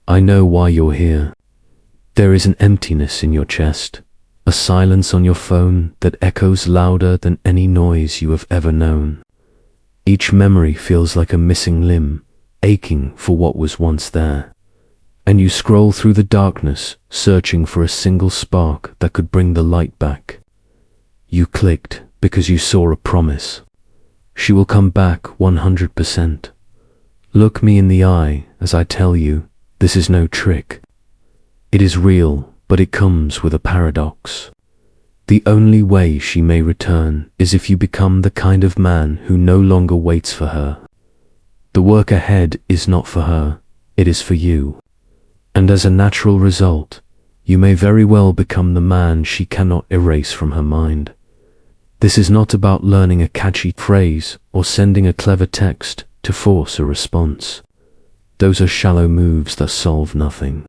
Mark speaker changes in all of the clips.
Speaker 1: I know why you're here. There is an emptiness in your chest, a silence on your phone that echoes louder than any noise you have ever known. Each memory feels like a missing limb, aching for what was once there. And you scroll through the darkness, searching for a single spark that could bring the light back. You clicked because you saw a promise. She will come back 100%. Look me in the eye as I tell you, this is no trick. It is real, but it comes with a paradox. The only way she may return is if you become the kind of man who no longer waits for her. The work ahead is not for her, it is for you. And as a natural result, you may very well become the man she cannot erase from her mind. This is not about learning a catchy phrase or sending a clever text to force a response. Those are shallow moves that solve nothing.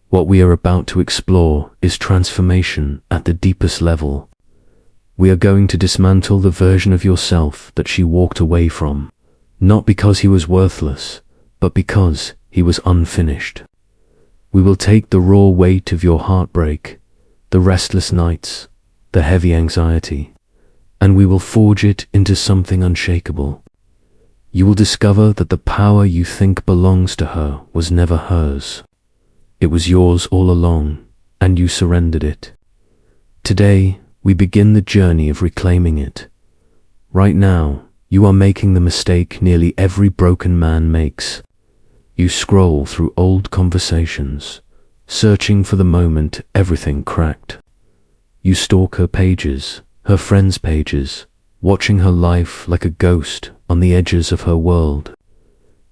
Speaker 1: What we are about to explore is transformation at the deepest level. We are going to dismantle the version of yourself that she walked away from, not because he was worthless, but because he was unfinished. We will take the raw weight of your heartbreak, the restless nights, the heavy anxiety, and we will forge it into something unshakable. You will discover that the power you think belongs to her was never hers. It was yours all along, and you surrendered it. Today, we begin the journey of reclaiming it. Right now, you are making the mistake nearly every broken man makes. You scroll through old conversations, searching for the moment everything cracked. You stalk her pages, her friends' pages, watching her life like a ghost on the edges of her world.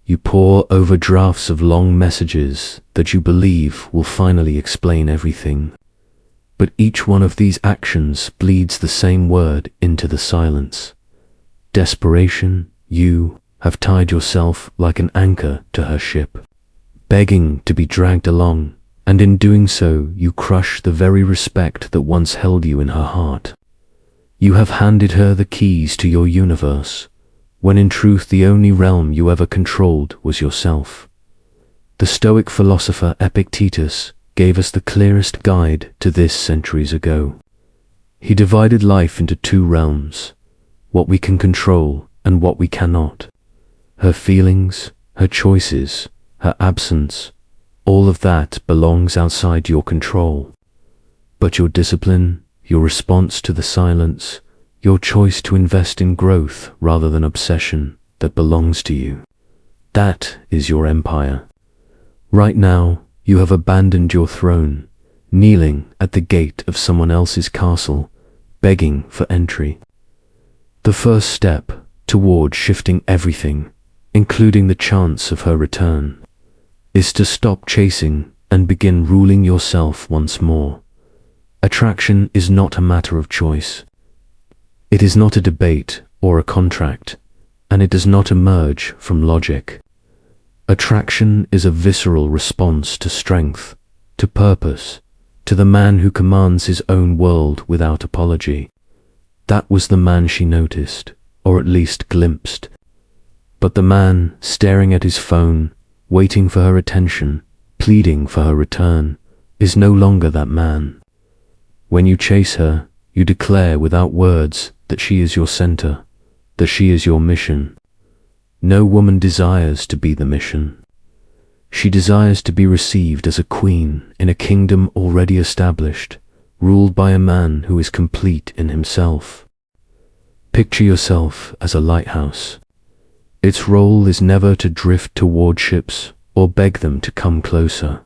Speaker 1: You pore over drafts of long messages that you believe will finally explain everything. But each one of these actions bleeds the same word into the silence. Desperation. You have tied yourself like an anchor to her ship, begging to be dragged along, and in doing so you crush the very respect that once held you in her heart. You have handed her the keys to your universe, when in truth the only realm you ever controlled was yourself. The Stoic philosopher Epictetus gave us the clearest guide to this centuries ago. He divided life into two realms, what we can control and what we cannot. Her feelings, her choices, her absence, all of that belongs outside your control. But your discipline, your response to the silence, your choice to invest in growth rather than obsession, that belongs to you. That is your empire. Right now, you have abandoned your throne, kneeling at the gate of someone else's castle, begging for entry. The first step toward shifting everything, including the chance of her return, is to stop chasing and begin ruling yourself once more. Attraction is not a matter of choice. It is not a debate or a contract, and it does not emerge from logic. Attraction is a visceral response to strength, to purpose, to the man who commands his own world without apology. That was the man she noticed, or at least glimpsed. But the man, staring at his phone, waiting for her attention, pleading for her return, is no longer that man. When you chase her, you declare without words that she is your center, that she is your mission. No woman desires to be the mission. She desires to be received as a queen in a kingdom already established, ruled by a man who is complete in himself. Picture yourself as a lighthouse. Its role is never to drift toward ships or beg them to come closer.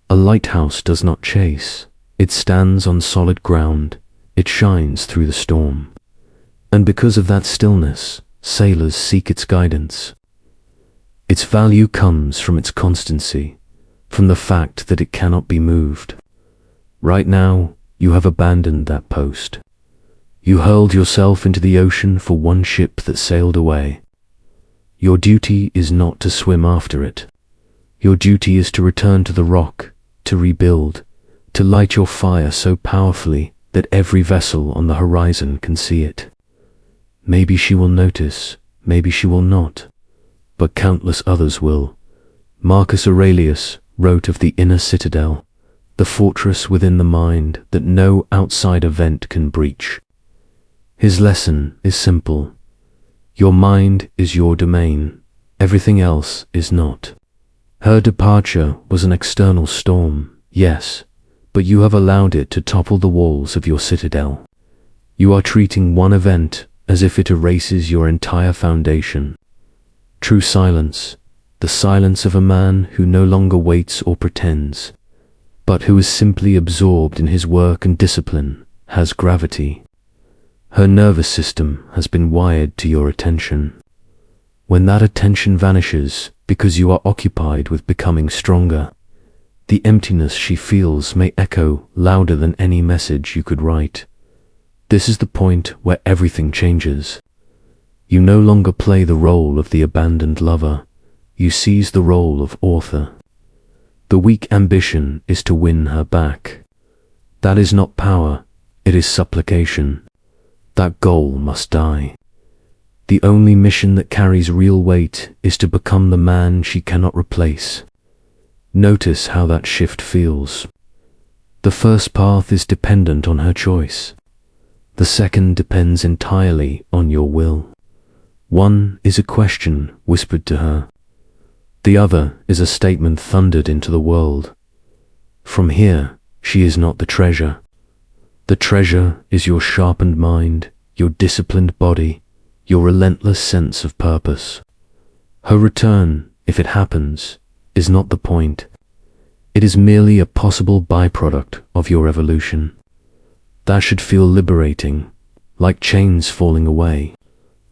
Speaker 1: A lighthouse does not chase. It stands on solid ground. It shines through the storm. And because of that stillness, sailors seek its guidance. Its value comes from its constancy, from the fact that it cannot be moved. Right now, you have abandoned that post. You hurled yourself into the ocean for one ship that sailed away. Your duty is not to swim after it. Your duty is to return to the rock, to rebuild, to light your fire so powerfully that every vessel on the horizon can see it. Maybe she will notice, maybe she will not, but countless others will. Marcus Aurelius wrote of the inner citadel, the fortress within the mind that no outside event can breach. His lesson is simple. Your mind is your domain. Everything else is not. Her departure was an external storm, yes, but you have allowed it to topple the walls of your citadel. You are treating one event as if it erases your entire foundation. True silence, the silence of a man who no longer waits or pretends, but who is simply absorbed in his work and discipline, has gravity. Her nervous system has been wired to your attention. When that attention vanishes because you are occupied with becoming stronger, the emptiness she feels may echo louder than any message you could write. This is the point where everything changes. You no longer play the role of the abandoned lover. You seize the role of author. The weak ambition is to win her back. That is not power, it is supplication. That goal must die. The only mission that carries real weight is to become the man she cannot replace. Notice how that shift feels. The first path is dependent on her choice. The second depends entirely on your will. One is a question whispered to her. The other is a statement thundered into the world. From here, she is not the treasure. The treasure is your sharpened mind, your disciplined body, your relentless sense of purpose. Her return, if it happens, is not the point. It is merely a possible byproduct of your evolution. That should feel liberating, like chains falling away.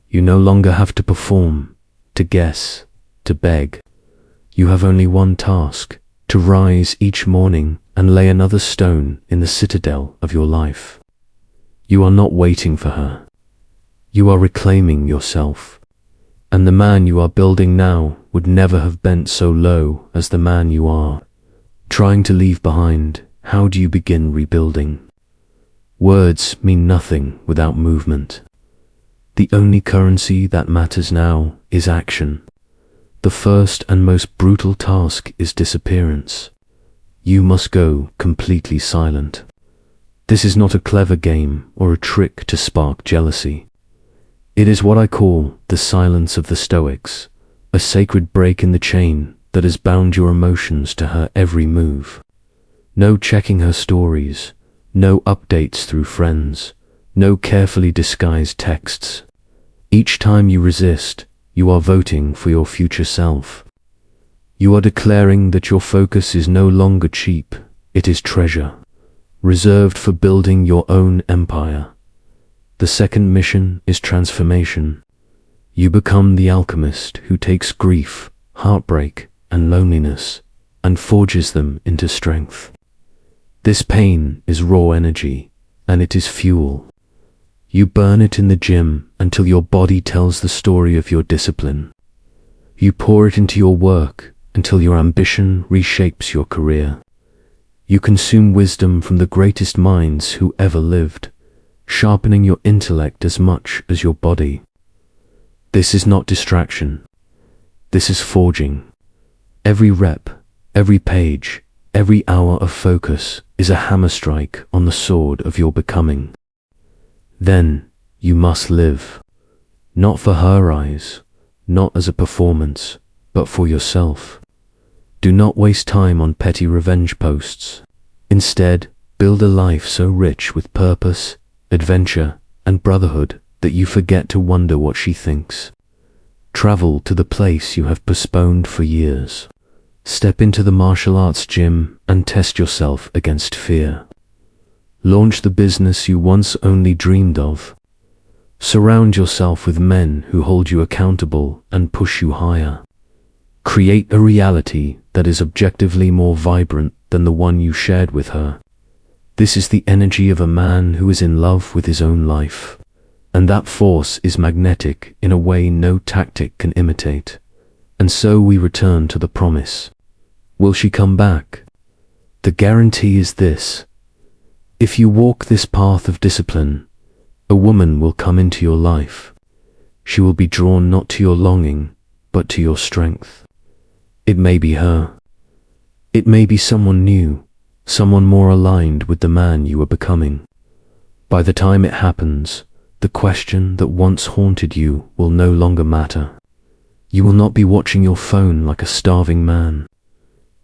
Speaker 1: You no longer have to perform, to guess, to beg. You have only one task, to rise each morning and lay another stone in the citadel of your life. You are not waiting for her. You are reclaiming yourself. And the man you are building now would never have bent so low as the man you are. Trying to leave behind, how do you begin rebuilding? Words mean nothing without movement. The only currency that matters now is action. The first and most brutal task is disappearance. You must go completely silent. This is not a clever game or a trick to spark jealousy. It is what I call the silence of the Stoics, a sacred break in the chain that has bound your emotions to her every move. No checking her stories, no updates through friends, no carefully disguised texts. Each time you resist, you are voting for your future self. You are declaring that your focus is no longer cheap, it is treasure, reserved for building your own empire. The second mission is transformation. You become the alchemist who takes grief, heartbreak, and loneliness and forges them into strength. This pain is raw energy, and it is fuel. You burn it in the gym until your body tells the story of your discipline. You pour it into your work until your ambition reshapes your career. You consume wisdom from the greatest minds who ever lived, sharpening your intellect as much as your body. This is not distraction. This is forging. Every rep, every page, every hour of focus is a hammer strike on the sword of your becoming. Then you must live, not for her eyes, not as a performance, but for yourself. Do not waste time on petty revenge posts. Instead, build a life so rich with purpose, adventure, and brotherhood that you forget to wonder what she thinks. Travel to the place you have postponed for years. Step into the martial arts gym and test yourself against fear. Launch the business you once only dreamed of. Surround yourself with men who hold you accountable and push you higher. Create a reality that is objectively more vibrant than the one you shared with her. This is the energy of a man who is in love with his own life. And that force is magnetic in a way no tactic can imitate. And so we return to the promise. Will she come back? The guarantee is this. If you walk this path of discipline, a woman will come into your life. She will be drawn not to your longing, but to your strength. It may be her. It may be someone new, someone more aligned with the man you are becoming. By the time it happens, the question that once haunted you will no longer matter. You will not be watching your phone like a starving man.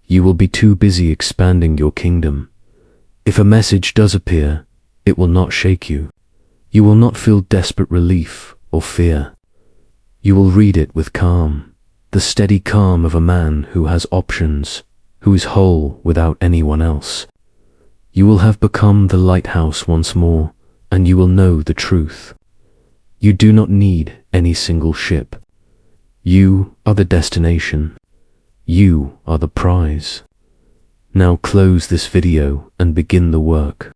Speaker 1: You will be too busy expanding your kingdom. If a message does appear, it will not shake you. You will not feel desperate relief or fear. You will read it with calm, the steady calm of a man who has options, who is whole without anyone else. You will have become the lighthouse once more, and you will know the truth. You do not need any single ship. You are the destination. You are the prize. Now close this video and begin the work.